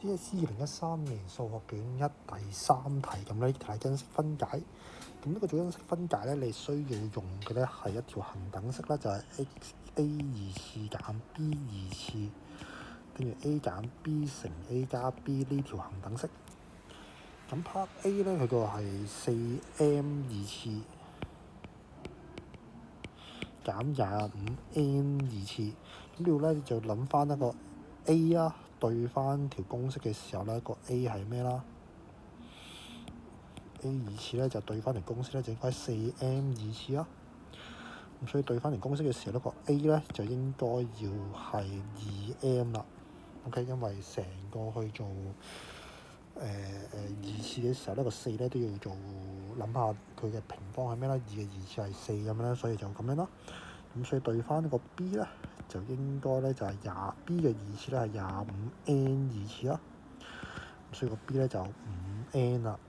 DSE 2013年數學卷1第3題咁咧，係因式分解。咁呢個做因式分解咧，你需要用嘅咧係一條恒等式啦，就係 A 二次減 B 二次，跟住 A 減 B 乘 A 加 B 呢條恒等式。咁 Part A 咧，佢個係 4m 二次減25n 二次。咁呢度咧就諗翻一個 A 啦，對翻條公式嘅時候咧，個 A 係咩啦？A 二次咧就對翻條公式咧，就應該 4m 二次啦。咁所以對翻條公式嘅時候咧，個 A 咧就應該要係 2m 啦。OK， 因為成個去做二次嘅時候咧，個4咧都要做諗下佢嘅平方係咩啦？2嘅二次係4咁樣啦，所以就咁樣啦。咁所以對翻呢個 B 咧，就應該咧就係B 嘅二次咧係25n 二次啦。咁所以個 B 咧就5n 啦。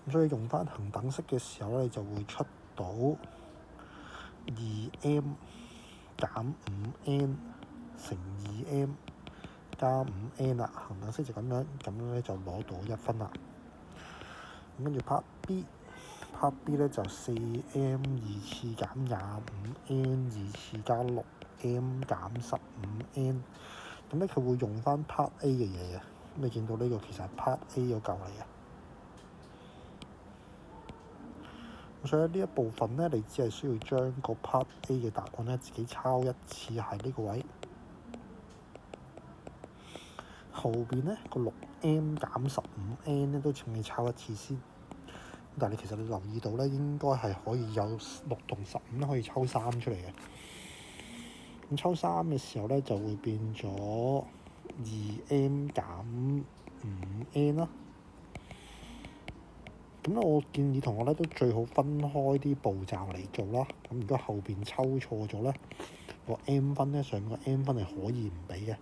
咁所以用翻恒等式嘅時候咧，你就會出到 2m 減 5n 乘 2m 加 5n 啦。恒等式就咁樣咧就攞到1分啦。咁跟住 Part B 咧就 4m 二次減 25n 二次加 6m 減 15n。咁咧佢會用翻 Part A 嘅嘢嘅。咁你見到呢個其實係 Part A 嗰嚿嚟嘅。咁所以呢一部分咧，你只係需要將個 Part A 嘅答案咧自己抄一次喺呢個位。後邊咧個 6m 減 15n 咧都請你抄一次先。但係其實你留意到咧，應該係可以有6同15咧可以抽3出嚟嘅。咁抽3嘅時候咧，就會變咗 2m 減 5n 啦。咁咧，我建議同學咧都最好分開啲步驟嚟做啦。咁如果後邊抽錯咗咧，個 M 分咧上面個 M 分係可以唔俾嘅。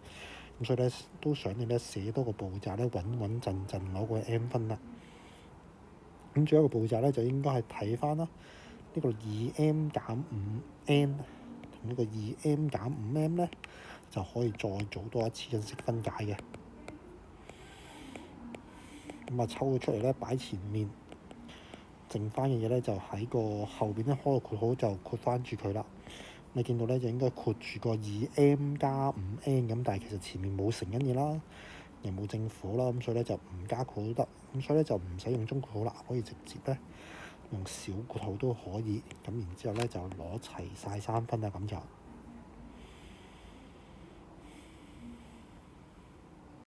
咁所以咧都想你咧寫多個步驟咧，穩陣攞個 M 分啦。咁最後一個步驟咧就應該係睇翻啦，呢個 2m 減 5n 同呢個 2m 減 5m 咧就可以再做多一次因式分解嘅。咁啊抽咗出嚟咧擺前面。剩翻嘅嘢咧就喺個後邊咧開個括號就括翻住佢啦。你見到咧就應該括住個 2m 加 5n 咁，但係其實前面冇乘因嘢啦，又冇正負啦，咁所以咧就唔加括號都得。咁所以咧就唔使用中括號啦，可以直接咧用小括號都可以。咁然之後咧就攞齊晒3分啦，咁就。